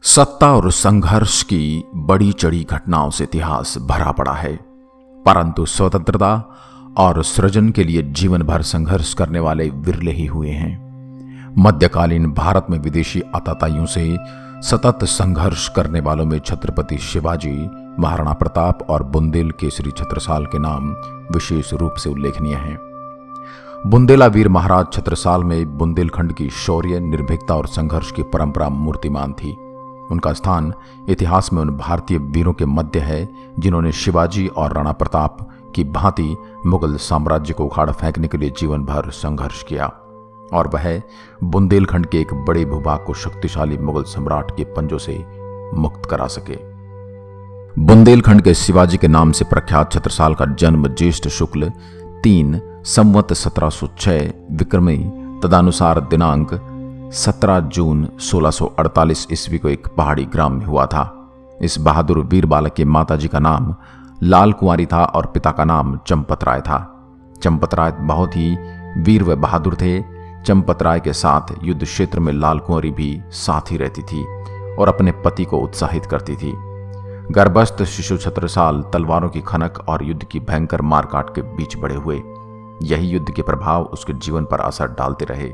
सत्ता और संघर्ष की बड़ी चढ़ी घटनाओं से इतिहास भरा पड़ा है, परंतु स्वतंत्रता और सृजन के लिए जीवन भर संघर्ष करने वाले विरले ही हुए हैं। मध्यकालीन भारत में विदेशी आतताइयों से सतत संघर्ष करने वालों में छत्रपति शिवाजी, महाराणा प्रताप और बुंदेल केसरी छत्रसाल के नाम विशेष रूप से उल्लेखनीय हैं। बुंदेला वीर महाराज छत्रसाल में बुंदेलखंड की शौर्य, निर्भीकता और संघर्ष की परंपरा मूर्तिमान थी। उनका स्थान इतिहास में उन भारतीय वीरों के मध्य है जिन्होंने शिवाजी और राणा प्रताप की भांति मुगल साम्राज्य को उखाड़ फेंकने के लिए जीवन भर संघर्ष किया, और वह बुंदेलखंड के एक बड़े भूभाग को शक्तिशाली मुगल सम्राट के पंजों से मुक्त करा सके। बुंदेलखंड के शिवाजी के नाम से प्रख्यात छत्रसाल का जन्म ज्येष्ठ शुक्ल 3 संवत 1706 विक्रमी तदानुसार दिनांक 17 जून 1648 ईस्वी को एक पहाड़ी ग्राम में हुआ था। इस बहादुर वीर बालक के माताजी का नाम लाल कुंवारी था और पिता का नाम चंपत राय था। चंपत राय बहुत ही वीर व बहादुर थे। चंपत राय के साथ युद्ध क्षेत्र में लाल कुंवारी भी साथ ही रहती थी और अपने पति को उत्साहित करती थी। गर्भस्थ शिशु छत्रसाल तलवारों की खनक और युद्ध की भयंकर मारकाट के बीच बड़े हुए। यही युद्ध के प्रभाव उसके जीवन पर असर डालते रहे।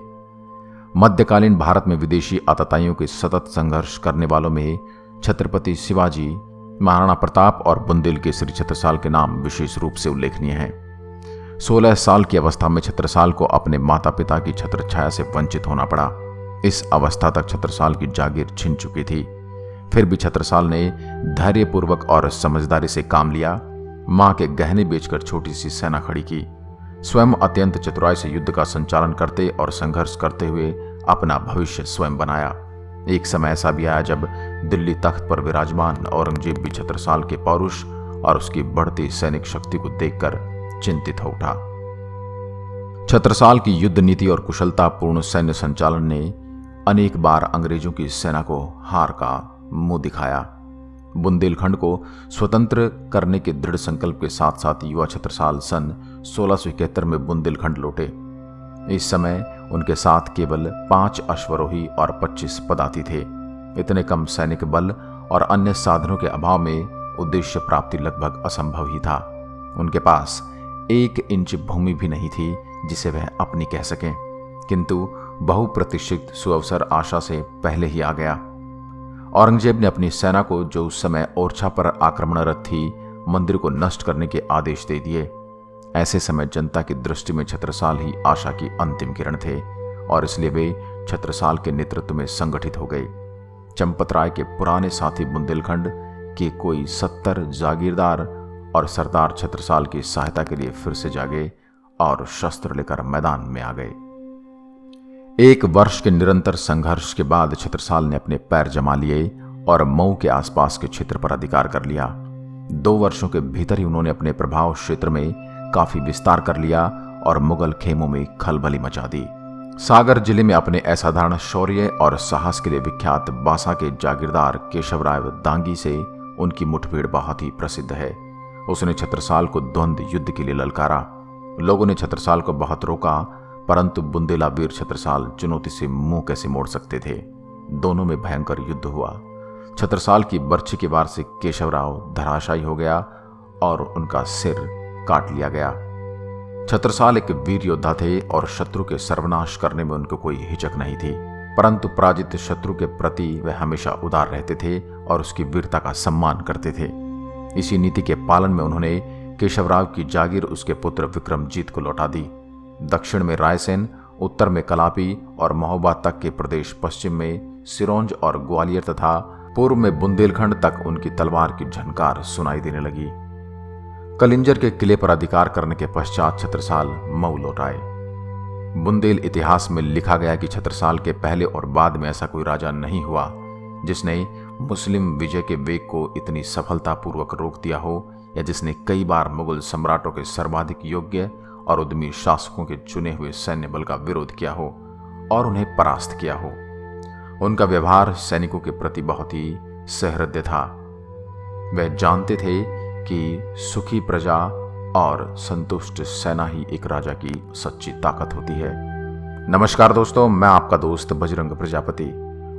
मध्यकालीन भारत में विदेशी आतताइयों के सतत संघर्ष करने वालों में छत्रपति शिवाजी, महाराणा प्रताप और बुंदेल केसरी छत्रसाल के नाम विशेष रूप से उल्लेखनीय हैं। 16 साल की अवस्था में छत्रसाल को अपने माता पिता की छत्र छाया से वंचित होना पड़ा। इस अवस्था तक छत्रसाल की जागीर छिन चुकी थी, फिर भी छत्रसाल ने धैर्यपूर्वक और समझदारी से काम लिया। मां के गहने बेचकर छोटी सी सेना खड़ी की। स्वयं अत्यंत चतुराई से युद्ध का संचालन करते और संघर्ष करते हुए अपना भविष्य स्वयं बनाया। एक समय ऐसा भी आया जब दिल्ली तख्त पर विराजमान औरंगजेब भी छत्रसाल के पौरुष और उसकी बढ़ती सैनिक शक्ति को देखकर चिंतित हो उठा। छत्रसाल की युद्ध नीति और कुशलतापूर्ण सैन्य संचालन ने अनेक बार अंग्रेजों की सेना को हार का मुंह दिखाया। बुंदेलखंड को स्वतंत्र करने के दृढ़ संकल्प के साथ साथ युवा छत्रसाल सन 1671 में बुंदेलखंड लौटे। इस समय उनके साथ केवल 5 अश्वरोही और 25 पदाती थे। इतने कम सैनिक बल और अन्य साधनों के अभाव में उद्देश्य प्राप्ति लगभग असंभव ही था। उनके पास 1 इंच भूमि भी नहीं थी जिसे वह अपनी कह सकें, किंतु बहुप्रतीक्षित सुअवसर आशा से पहले ही आ गया। औरंगजेब ने अपनी सेना को, जो उस समय ओरछा पर आक्रमणरत थी, मंदिर को नष्ट करने के आदेश दे दिए। ऐसे समय जनता की दृष्टि में छत्रसाल ही आशा की अंतिम किरण थे और इसलिए वे छत्रसाल के नेतृत्व में संगठित हो गए। चंपत राय के पुराने साथी बुंदेलखंड के कोई 70 जागीरदार और सरदार छत्रसाल की सहायता के लिए फिर से जागे और शस्त्र लेकर मैदान में आ गए। 1 वर्ष के निरंतर संघर्ष के बाद छत्रसाल ने अपने पैर जमा लिए और मऊ के आसपास के क्षेत्र पर अधिकार कर लिया। 2 वर्षों के भीतर ही उन्होंने अपने प्रभाव क्षेत्र में काफी विस्तार कर लिया और मुगल खेमों में खलबली मचा दी। सागर जिले में अपने असाधारण शौर्य और साहस के लिए विख्यात बांसा के जागीरदार केशवराय दांगी से उनकी मुठभेड़ बहुत ही प्रसिद्ध है। उसने छत्रसाल को द्वंद्व युद्ध के लिए ललकारा। लोगों ने छत्रसाल को बहुत रोका, परंतु बुंदेला वीर छत्रसाल चुनौती से मुंह कैसे मोड़ सकते थे। दोनों में भयंकर युद्ध हुआ। छत्रसाल की बर्छी के वार से केशवराव धराशायी हो गया और उनका सिर काट लिया गया। छत्रसाल एक वीर योद्धा थे और शत्रु के सर्वनाश करने में उनको कोई हिचक नहीं थी, परंतु पराजित शत्रु के प्रति वे हमेशा उदार रहते थे और उसकी वीरता का सम्मान करते थे। इसी नीति के पालन में उन्होंने केशवराव की जागीर उसके पुत्र विक्रमजीत को लौटा दी। दक्षिण में रायसेन, उत्तर में कलापी और महोबा तक के प्रदेश, पश्चिम में सिरोंज और ग्वालियर तथा पूर्व में बुंदेलखंड तक उनकी तलवार की झनकार सुनाई देने लगी। कलिंजर के किले पर अधिकार करने के पश्चात छत्रसाल मऊ लौट आए। बुंदेल इतिहास में लिखा गया कि छत्रसाल के पहले और बाद में ऐसा कोई राजा नहीं हुआ जिसने मुस्लिम विजय के वेग को इतनी सफलतापूर्वक रोक दिया हो, या जिसने कई बार मुगल सम्राटों के सर्वाधिक योग्य और उद्यमी शासकों के चुने हुए सैन्य बल का विरोध किया हो और उन्हें परास्त किया हो। उनका व्यवहार सैनिकों के प्रति बहुत ही सहृदय था। वह जानते थे कि सुखी प्रजा और संतुष्ट सेना ही एक राजा की सच्ची ताकत होती है। नमस्कार दोस्तों, मैं आपका दोस्त बजरंग प्रजापति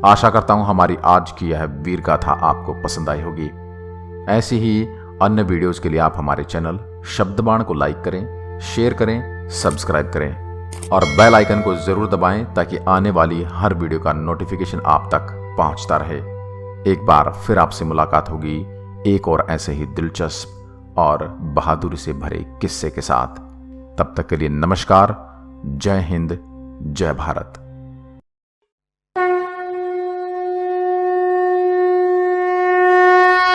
आशा करता हूं हमारी आज की यह वीर गाथा आपको पसंद आई होगी। ऐसी ही अन्य वीडियोस के लिए आप हमारे चैनल शब्दबाण को लाइक करें, शेयर करें, सब्सक्राइब करें और बेल आइकन को जरूर दबाएं ताकि आने वाली हर वीडियो का नोटिफिकेशन आप तक पहुंचता रहे। एक बार फिर आपसे मुलाकात होगी एक और ऐसे ही दिलचस्प और बहादुरी से भरे किस्से के साथ। तब तक के लिए नमस्कार। जय हिंद, जय भारत।